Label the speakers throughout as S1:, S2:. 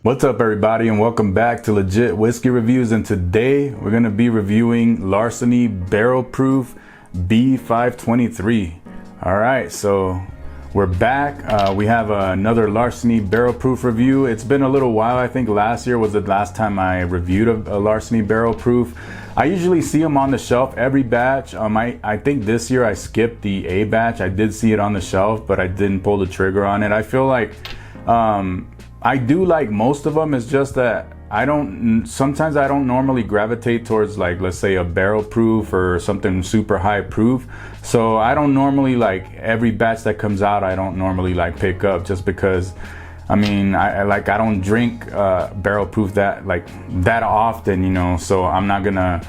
S1: What's up, everybody, and welcome back to Legit Whiskey Reviews. And today we're going to be reviewing Larceny Barrel Proof B523. All right, so we're back. We have another Larceny Barrel Proof review. It's been a little while. I think last year was the last time I reviewed a Larceny Barrel Proof. I usually see them on the shelf every batch. I think this year I skipped the A batch. I did see it on the shelf, but I didn't pull the trigger on it. I feel like I do like most of them. It's just that sometimes I don't normally gravitate towards, like, let's say a barrel proof or something super high proof. So I don't normally, like, every batch that comes out, I don't normally like pick up, just because I mean, I don't drink barrel proof that often, you know, so I'm not gonna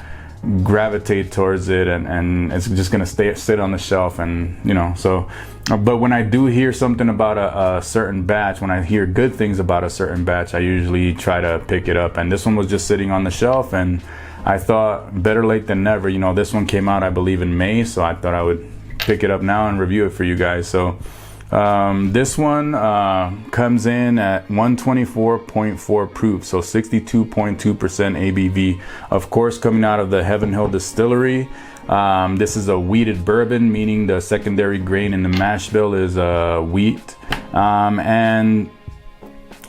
S1: gravitate towards it, and it's just gonna sit on the shelf, and you know. So but when I do hear something about a certain batch, when I hear good things about a certain batch, I usually try to pick it up. And this one was just sitting on the shelf, and I thought better late than never. You know, this one came out, I believe, in May, so I thought I would pick it up now and review it for you guys. So this one comes in at 124.4 proof, so 62.2% ABV. Of course, coming out of the Heaven Hill distillery. This is a wheated bourbon, meaning the secondary grain in the mash bill is wheat. And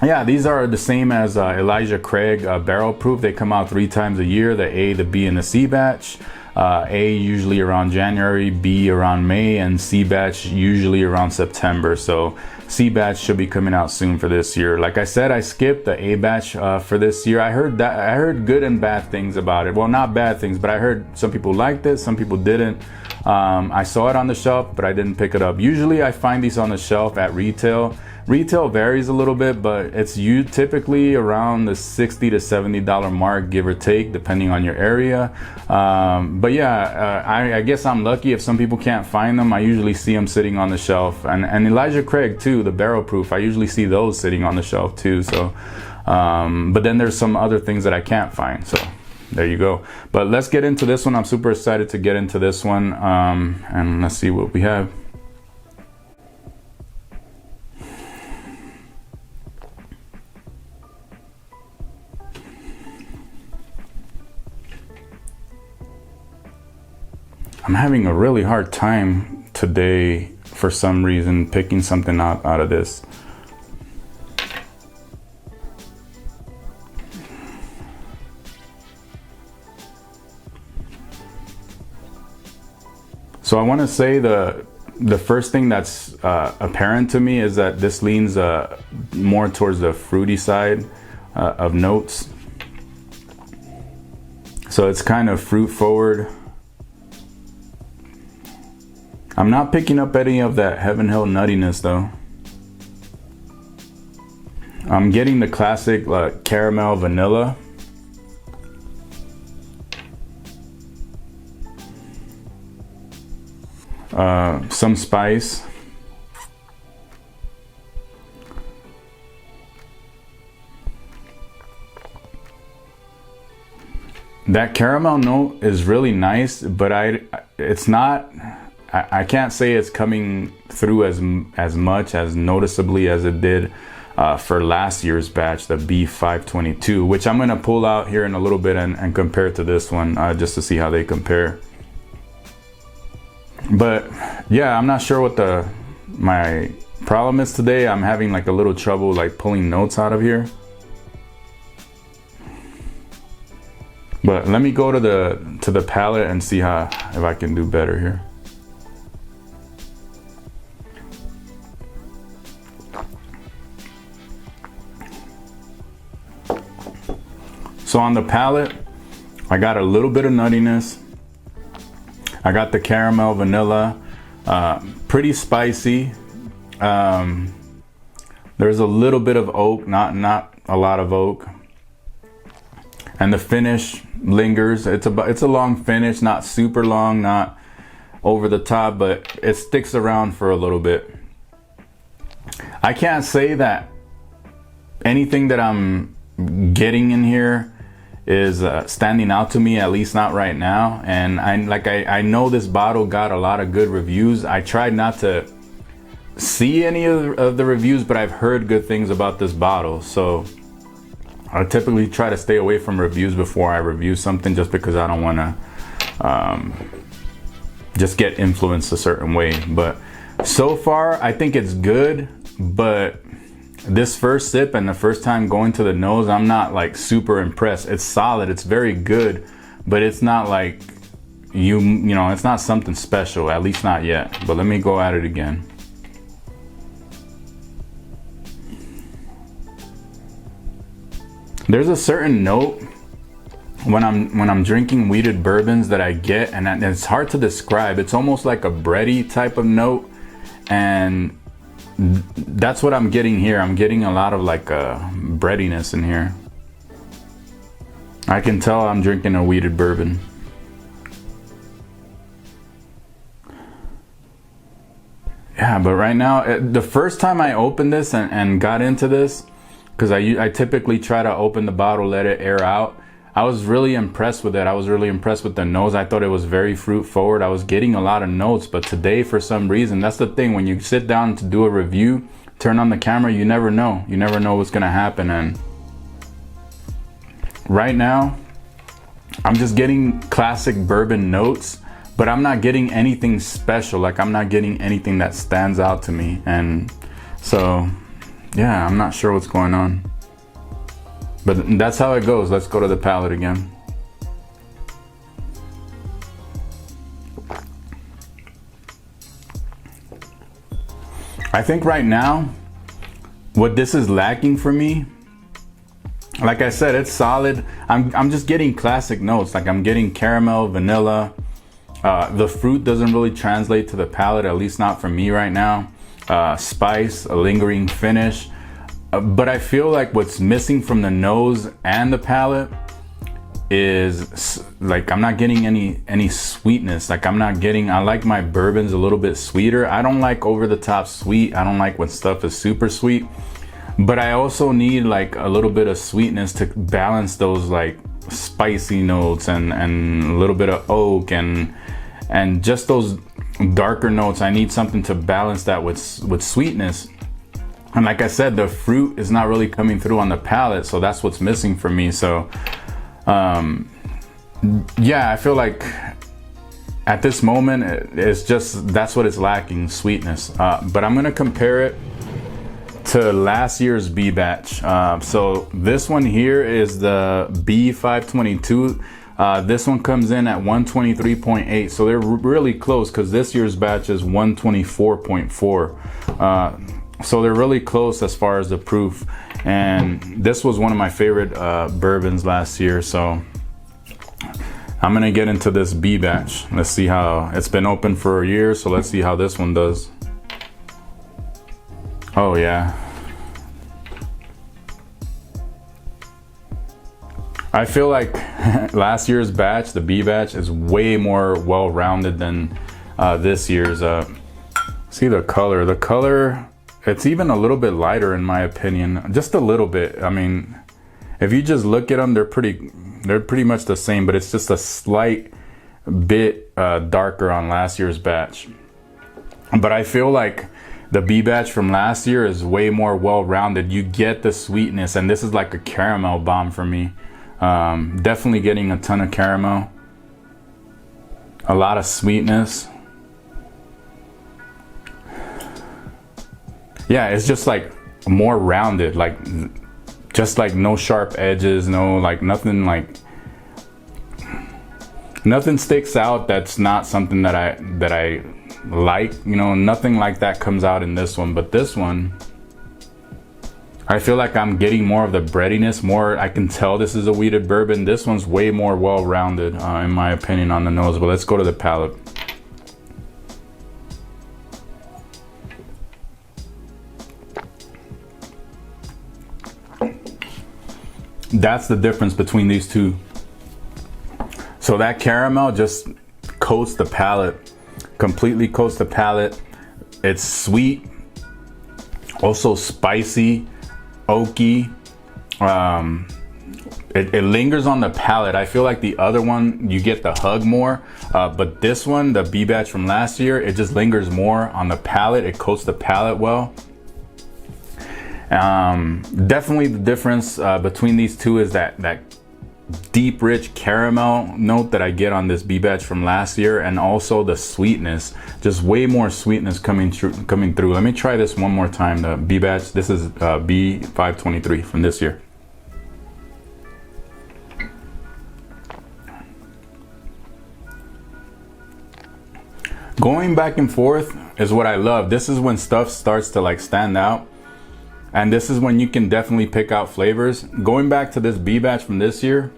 S1: yeah, these are the same as Elijah Craig barrel proof. They come out 3 times a year: the A, the B, and the C batch. A usually around January, B around May, and C batch usually around September. So C batch should be coming out soon for this year. Like I said, I skipped the A batch for this year. I heard good and bad things about it. Well, not bad things, but I heard some people liked it, some people didn't. I saw it on the shelf, but I didn't pick it up. Usually I find these on the shelf at retail. Retail varies a little bit, but it's typically around the $60 to $70 mark, give or take, depending on your area. But yeah, I guess I'm lucky if some people can't find them. I usually see them sitting on the shelf, and Elijah Craig too, the barrel proof. I usually see those sitting on the shelf too. So, but then there's some other things that I can't find. So there you go. But let's get into this one. I'm super excited to get into this one, and let's see what we have. I'm having a really hard time today for some reason picking something out of this. So I want to say the first thing that's apparent to me is that this leans more towards the fruity side of notes. So it's kind of fruit forward. I'm not picking up any of that Heaven Hill nuttiness though. I'm getting the classic caramel vanilla. Some spice. That caramel note is really nice, but it's not. I can't say it's coming through as much, as noticeably as it did for last year's batch, the B522, which I'm going to pull out here in a little bit and compare to this one just to see how they compare. But yeah, I'm not sure what my problem is today. I'm having like a little trouble like pulling notes out of here. But let me go to the palate and see if I can do better here. So on the palate, I got a little bit of nuttiness. I got the caramel vanilla, pretty spicy. There's a little bit of oak, not a lot of oak. And the finish lingers. It's a long finish, not super long, not over the top, but it sticks around for a little bit. I can't say that anything that I'm getting in here is standing out to me, at least not right now. And I know this bottle got a lot of good reviews. I tried not to see any of the reviews, but I've heard good things about this bottle. So I typically try to stay away from reviews before I review something, just because I don't want to just get influenced a certain way. But so far I think it's good, but this first sip and the first time going to the nose, I'm not like super impressed. It's solid, it's very good, but it's not like you know, it's not something special, at least not yet. But let me go at it again. There's a certain note when I'm drinking wheated bourbons that I get, and it's hard to describe. It's almost like a bready type of note, and that's what I'm getting here. I'm getting a lot of like breadiness in here. I can tell I'm drinking a wheated bourbon. Yeah, but right now, the first time I opened this and got into this, because I typically try to open the bottle, let it air out, I was really impressed with it. I was really impressed with the nose. I thought it was very fruit forward. I was getting a lot of notes, but today, for some reason, that's the thing. When you sit down to do a review, turn on the camera, you never know. You never know what's gonna happen. And right now, I'm just getting classic bourbon notes, but I'm not getting anything special. Like, I'm not getting anything that stands out to me. And so, yeah, I'm not sure what's going on. But that's how it goes. Let's go to the palate again. I think right now, what this is lacking for me, like I said, it's solid. I'm just getting classic notes. Like, I'm getting caramel, vanilla. The fruit doesn't really translate to the palate, at least not for me right now. Spice, a lingering finish. But I feel like what's missing from the nose and the palate is, like, I'm not getting any sweetness. Like, I'm not getting, I like my bourbons a little bit sweeter. I don't like over the top sweet. I don't like when stuff is super sweet. But I also need like a little bit of sweetness to balance those like spicy notes and a little bit of oak and just those darker notes. I need something to balance that with sweetness. And like I said, the fruit is not really coming through on the palate, so that's what's missing for me. So yeah, I feel like at this moment, it's just, that's what it's lacking, sweetness. But I'm gonna compare it to last year's B batch. So this one here is the B522. This one comes in at 123.8, so they're really close, because this year's batch is 124.4. So they're really close as far as the proof. And this was one of my favorite bourbons last year. So I'm gonna get into this B batch. Let's see how, it's been open for a year, so let's see how this one does. Oh yeah. I feel like last year's batch, the B batch, is way more well-rounded than this year's. See the color. The color, it's even a little bit lighter in my opinion. Just a little bit. I mean, if you just look at them, they're pretty much the same, but it's just a slight bit darker on last year's batch. But I feel like the B batch from last year is way more well-rounded. You get the sweetness, and this is like a caramel bomb for me. Definitely getting a ton of caramel, a lot of sweetness. Yeah, it's just like more rounded, like just like no sharp edges, no like nothing sticks out. That's not something that I like, you know, nothing like that comes out in this one. But this one, I feel like I'm getting more of the breadiness, more, I can tell this is a wheated bourbon. This one's way more well-rounded in my opinion on the nose. But let's go to the palate. That's the difference between these two. So that caramel just coats the palate, completely coats the palate. It's sweet, also spicy, oaky. It lingers on the palate. I feel like the other one, you get the hug more, but this one, the B batch from last year, it just lingers more on the palate. It coats the palate well. Definitely the difference between these two is that deep rich caramel note that I get on this B batch from last year, and also the sweetness, just way more sweetness coming through. Let me try this one more time. The B batch, this is B523 from this year. Going back and forth is what I love. This is when stuff starts to like stand out, and this is when you can definitely pick out flavors. Going back to this B batch from this year,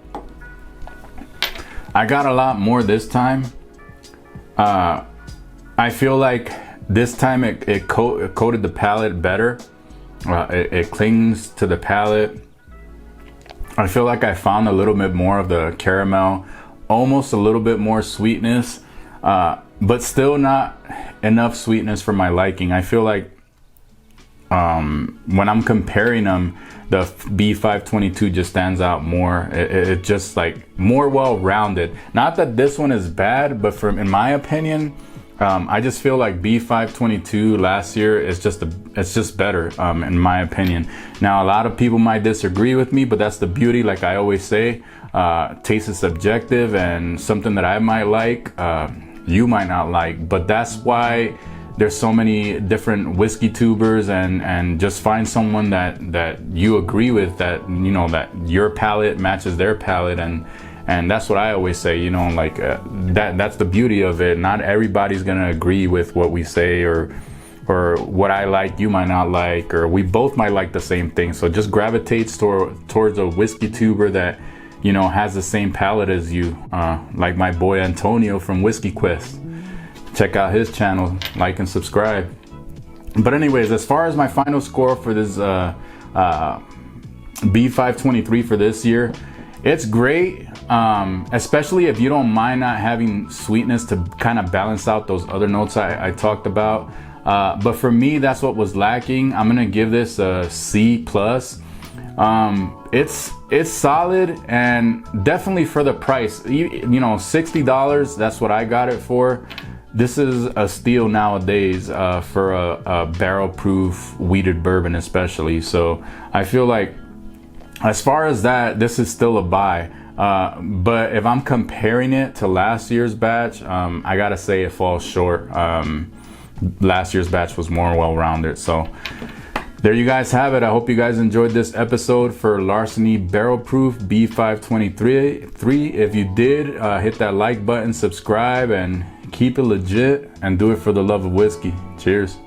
S1: I got a lot more this time. I feel like this time it coated the palate better. It clings to the palate. I feel like I found a little bit more of the caramel, almost a little bit more sweetness, but still not enough sweetness for my liking. I feel like when I'm comparing them, the B522 just stands out more. It just like more well-rounded. Not that this one is bad, but in my opinion, I just feel like B522 last year is it's just better, in my opinion. Now, a lot of people might disagree with me, but that's the beauty. Like I always say, taste is subjective, and something that I might like, you might not like. But that's why there's so many different whiskey tubers, and just find someone that you agree with, that you know that your palate matches their palate, and that's what I always say, you know, like that's the beauty of it. Not everybody's gonna agree with what we say, or what I like you might not like, or we both might like the same thing. So just gravitates towards a whiskey tuber that, you know, has the same palate as you, like my boy Antonio from Whiskey Quest. Check out his channel, like and subscribe. But anyways, as far as my final score for this B523 for this year, it's great, especially if you don't mind not having sweetness to kind of balance out those other notes I talked about. But for me, that's what was lacking. I'm gonna give this a C+. It's solid, and definitely for the price, you know, $60, that's what I got it for. This is a steal nowadays for a barrel proof wheated bourbon especially. So I feel like as far as that, this is still a buy. But if I'm comparing it to last year's batch, I gotta say it falls short. Last year's batch was more well-rounded. So there you guys have it. I hope you guys enjoyed this episode for Larceny Barrel Proof B523. If you did, hit that like button, subscribe, and keep it legit, and do it for the love of whiskey. Cheers.